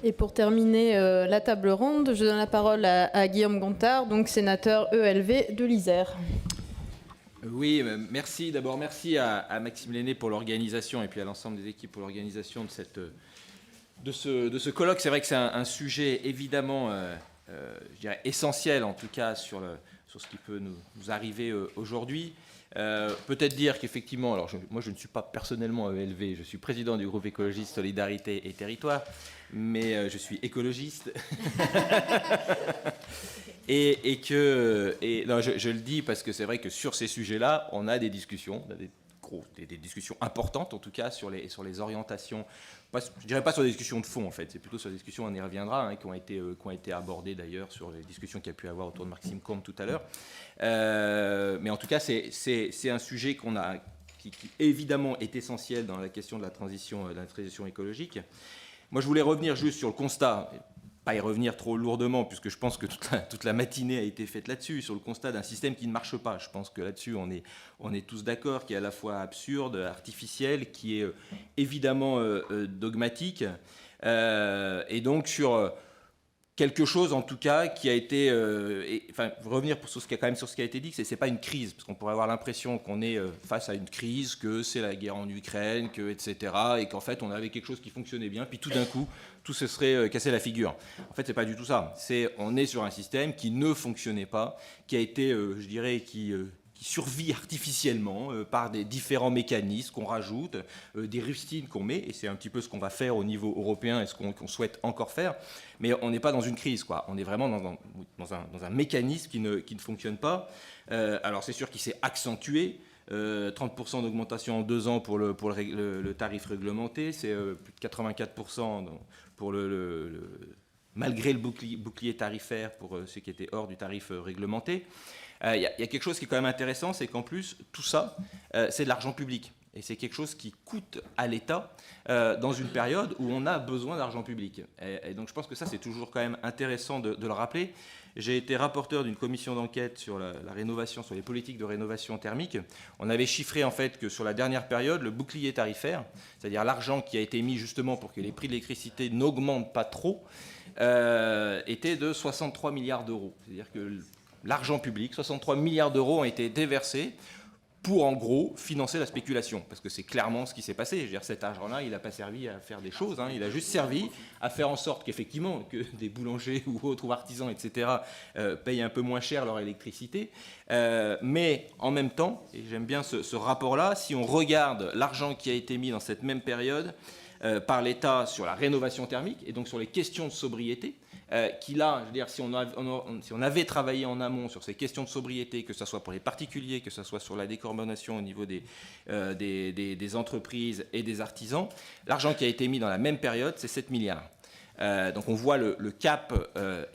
Et pour terminer la table ronde, je donne la parole à Guillaume Gontard, donc sénateur ELV de l'Isère. Oui, merci. D'abord, merci à Maxime Lenné pour l'organisation et puis à l'ensemble des équipes pour l'organisation de ce colloque. C'est vrai que c'est un sujet évidemment, je dirais, essentiel en tout cas sur ce qui peut nous arriver aujourd'hui. Peut-être dire qu'effectivement, alors moi je ne suis pas personnellement ELV, je suis président du groupe écologiste Solidarité et Territoire, mais je suis écologiste. et non, je le dis parce que c'est vrai que sur ces sujets-là, on a des discussions, on a des discussions importantes en tout cas sur les orientations. Je dirais pas sur des discussions de fond en fait, c'est plutôt sur des discussions, on y reviendra, hein, qui ont été abordées d'ailleurs sur les discussions qu'il y a pu avoir autour de Maxime Combe tout à l'heure. Mais en tout cas, c'est un sujet qui évidemment est essentiel dans la question de la transition écologique. Moi, je voulais revenir juste sur le constat, pas y revenir trop lourdement, puisque je pense que toute la matinée a été faite là-dessus, sur le constat d'un système qui ne marche pas. Je pense que là-dessus, on est tous d'accord, qui est à la fois absurde, artificiel, qui est évidemment dogmatique, et donc sur quelque chose en tout cas qui a été, enfin revenir sur ce qui a été dit, que c'est pas une crise, parce qu'on pourrait avoir l'impression qu'on est face à une crise, que c'est la guerre en Ukraine, que etc. et qu'en fait on avait quelque chose qui fonctionnait bien, puis tout d'un coup tout se serait cassé la figure. En fait c'est pas du tout ça. On est sur un système qui ne fonctionnait pas, qui a été, je dirais, qui survit artificiellement par des différents mécanismes qu'on rajoute, des rustines qu'on met, et c'est un petit peu ce qu'on va faire au niveau européen et ce qu'on souhaite encore faire, mais on n'est pas dans une crise, quoi. On est vraiment dans un mécanisme qui ne fonctionne pas. Alors c'est sûr qu'il s'est accentué, 30% d'augmentation en 2 ans pour le tarif réglementé, c'est plus de 84% malgré le bouclier tarifaire pour ce qui était hors du tarif réglementé. Il y a quelque chose qui est quand même intéressant, c'est qu'en plus, tout ça, c'est de l'argent public. Et c'est quelque chose qui coûte à l'État dans une période où on a besoin d'argent public. Et donc je pense que ça, c'est toujours quand même intéressant de le rappeler. J'ai été rapporteur d'une commission d'enquête sur la rénovation, sur les politiques de rénovation thermique. On avait chiffré en fait que sur la dernière période, le bouclier tarifaire, c'est-à-dire l'argent qui a été mis justement pour que les prix de l'électricité n'augmentent pas trop, était de 63 milliards d'euros. C'est-à-dire que l'argent public, 63 milliards d'euros ont été déversés pour, en gros, financer la spéculation. Parce que c'est clairement ce qui s'est passé. Je veux dire, cet argent-là, il n'a pas servi à faire des choses. Hein. Il a juste servi à faire en sorte qu'effectivement, que des boulangers ou autres, ou artisans, etc., payent un peu moins cher leur électricité. Mais en même temps, et j'aime bien ce rapport-là, si on regarde l'argent qui a été mis dans cette même période par l'État sur la rénovation thermique, et donc sur les questions de sobriété, qui là, je veux dire, si on avait travaillé en amont sur ces questions de sobriété, que ce soit pour les particuliers, que ce soit sur la décarbonation au niveau des entreprises et des artisans, l'argent qui a été mis dans la même période, c'est 7 milliards. Donc on voit le cap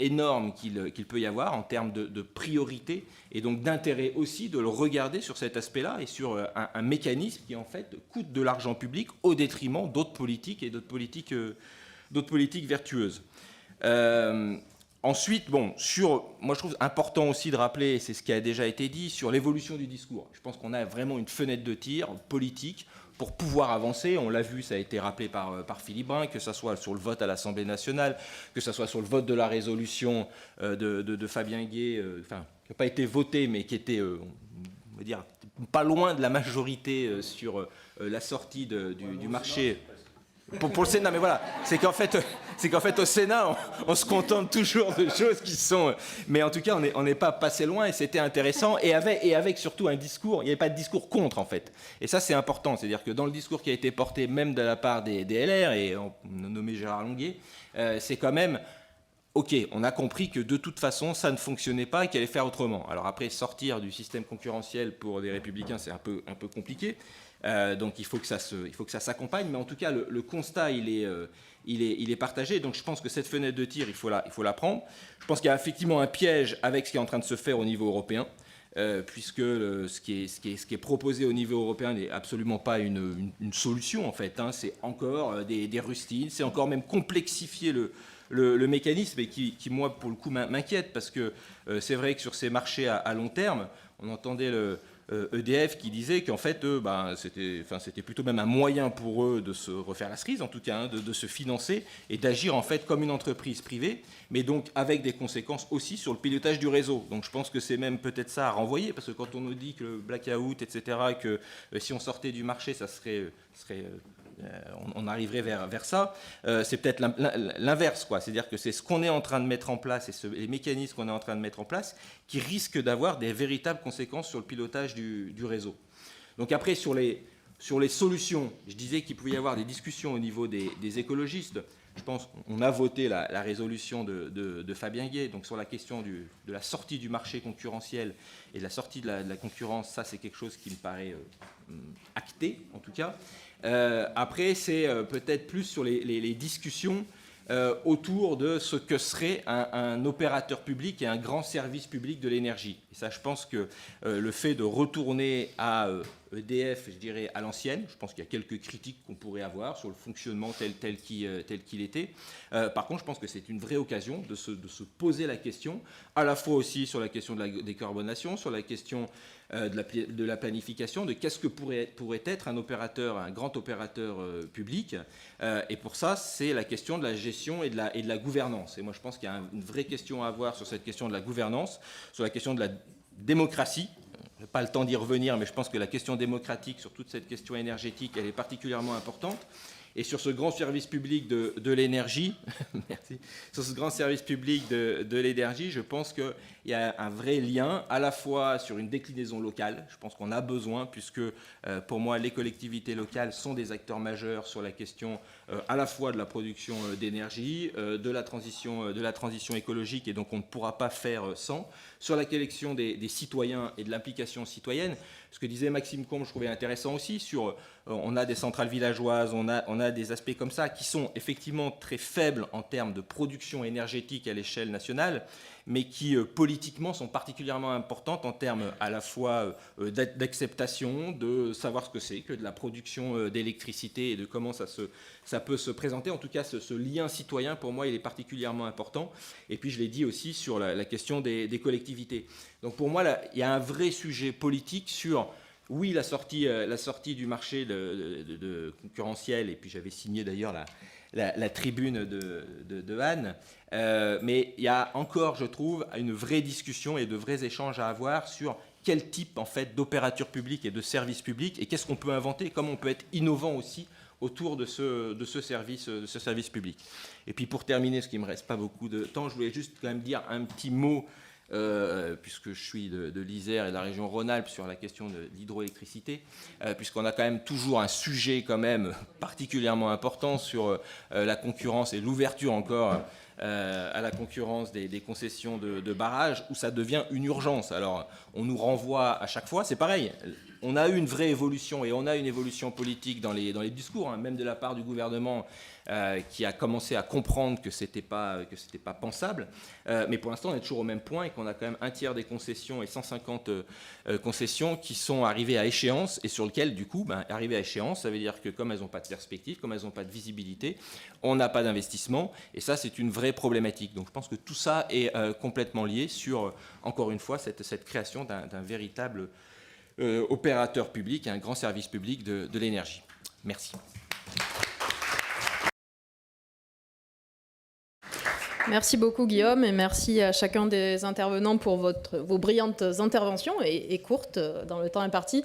énorme qu'il peut y avoir en termes de priorité et donc d'intérêt aussi de le regarder sur cet aspect-là et sur un mécanisme qui en fait coûte de l'argent public au détriment d'autres politiques et d'autres politiques vertueuses. Ensuite, bon, moi je trouve important aussi de rappeler, et c'est ce qui a déjà été dit, sur l'évolution du discours. Je pense qu'on a vraiment une fenêtre de tir politique pour pouvoir avancer. On l'a vu, ça a été rappelé par Philippe Brun, que ce soit sur le vote à l'Assemblée nationale, que ce soit sur le vote de la résolution de Fabien Gay, enfin, qui n'a pas été voté, mais qui était, on va dire, pas loin de la majorité sur la sortie du marché. Pour le Sénat, mais voilà, c'est qu'en fait au Sénat, on se contente toujours de choses qui sont... Mais en tout cas, on n'est pas passé loin et c'était intéressant. Et avec surtout un discours, il n'y avait pas de discours contre, en fait. Et ça, c'est important. C'est-à-dire que dans le discours qui a été porté, même de la part des LR, et on a nommé Gérard Longuet, c'est quand même... Ok, on a compris que de toute façon, ça ne fonctionnait pas et qu'il allait faire autrement. Alors après, sortir du système concurrentiel pour des républicains, c'est un peu compliqué. Donc il faut que ça s'accompagne, mais en tout cas le constat il est partagé. Donc je pense que cette fenêtre de tir il faut la prendre. Je pense qu'il y a effectivement un piège avec ce qui est en train de se faire au niveau européen, puisque ce qui est proposé au niveau européen n'est absolument pas une solution en fait. Hein. C'est encore des rustines, c'est encore même complexifier le mécanisme et qui moi pour le coup m'inquiète parce que c'est vrai que sur ces marchés à long terme, on entendait EDF qui disait qu'en fait, c'était plutôt même un moyen pour eux de se refaire la cerise, en tout cas, de se financer et d'agir en fait comme une entreprise privée, mais donc avec des conséquences aussi sur le pilotage du réseau. Donc je pense que c'est même peut-être ça à renvoyer, parce que quand on nous dit que le blackout, etc., que si on sortait du marché, ça serait on arriverait vers ça, c'est peut-être l'inverse, quoi. C'est-à-dire que c'est ce qu'on est en train de mettre en place et les mécanismes qu'on est en train de mettre en place qui risquent d'avoir des véritables conséquences sur le pilotage du réseau. Donc après, sur les solutions, je disais qu'il pouvait y avoir des discussions au niveau des écologistes. Je pense qu'on a voté la résolution de Fabien Gay, donc sur la question de la sortie du marché concurrentiel et de la sortie de la concurrence. Ça, c'est quelque chose qui me paraît acté, en tout cas. Après, c'est peut-être plus sur les discussions autour de ce que serait un opérateur public et un grand service public de l'énergie. Et ça, je pense que le fait de retourner à EDF, je dirais, à l'ancienne, je pense qu'il y a quelques critiques qu'on pourrait avoir sur le fonctionnement tel qu'il était. Par contre, je pense que c'est une vraie occasion de se poser la question, à la fois aussi sur la question de la décarbonation, sur la question de la planification, de qu'est-ce que pourrait être un grand opérateur public. Et pour ça, c'est la question de la gestion et de la gouvernance. Et moi, je pense qu'il y a une vraie question à avoir sur cette question de la gouvernance, sur la question de la démocratie. Je n'ai pas le temps d'y revenir, mais je pense que la question démocratique sur toute cette question énergétique, elle est particulièrement importante. Et sur ce grand service public de l'énergie, merci, sur ce grand service public de l'énergie, je pense qu'il y a un vrai lien à la fois sur une déclinaison locale. Je pense qu'on a besoin, puisque pour moi, les collectivités locales sont des acteurs majeurs sur la question à la fois de la production d'énergie, de la transition écologique, et donc on ne pourra pas faire sans. Sur la question des citoyens et de l'implication citoyenne, ce que disait Maxime Combe, je trouvais intéressant aussi, on a des centrales villageoises, on a des aspects comme ça qui sont effectivement très faibles en termes de production énergétique à l'échelle nationale, mais qui politiquement sont particulièrement importantes en termes à la fois d'acceptation, de savoir ce que c'est que de la production d'électricité et de comment ça peut se présenter. En tout cas, ce lien citoyen, pour moi, il est particulièrement important. Et puis, je l'ai dit aussi sur la question des collectivités. Donc, pour moi, là, il y a un vrai sujet politique sur... Oui, la sortie du marché de concurrentiel, et puis j'avais signé d'ailleurs la tribune de Anne, mais il y a encore, je trouve, une vraie discussion et de vrais échanges à avoir sur quel type en fait, d'opérateur public et de service public, et qu'est-ce qu'on peut inventer, comment on peut être innovant aussi autour de ce service public. Et puis pour terminer, parce qu'il ne me reste pas beaucoup de temps, je voulais juste quand même dire un petit mot puisque je suis de l'Isère et de la région Rhône-Alpes sur la question de l'hydroélectricité, puisqu'on a quand même toujours un sujet quand même particulièrement important sur la concurrence et l'ouverture encore à la concurrence des concessions de barrages, où ça devient une urgence. Alors, on nous renvoie à chaque fois, c'est pareil, on a eu une vraie évolution, et on a une évolution politique dans les discours, hein, même de la part du gouvernement, qui a commencé à comprendre que c'était pas pensable. Mais pour l'instant, on est toujours au même point, et qu'on a quand même un tiers des concessions et 150 concessions qui sont arrivées à échéance, et sur lesquelles, du coup, arrivées à échéance, ça veut dire que comme elles n'ont pas de perspective, comme elles n'ont pas de visibilité, on n'a pas d'investissement, et ça, c'est une vraie problématique. Donc je pense que tout ça est complètement lié sur, encore une fois, cette création d'un véritable opérateur public, un grand service public de l'énergie. Merci. Merci beaucoup Guillaume, et merci à chacun des intervenants pour vos brillantes interventions et courtes dans le temps imparti.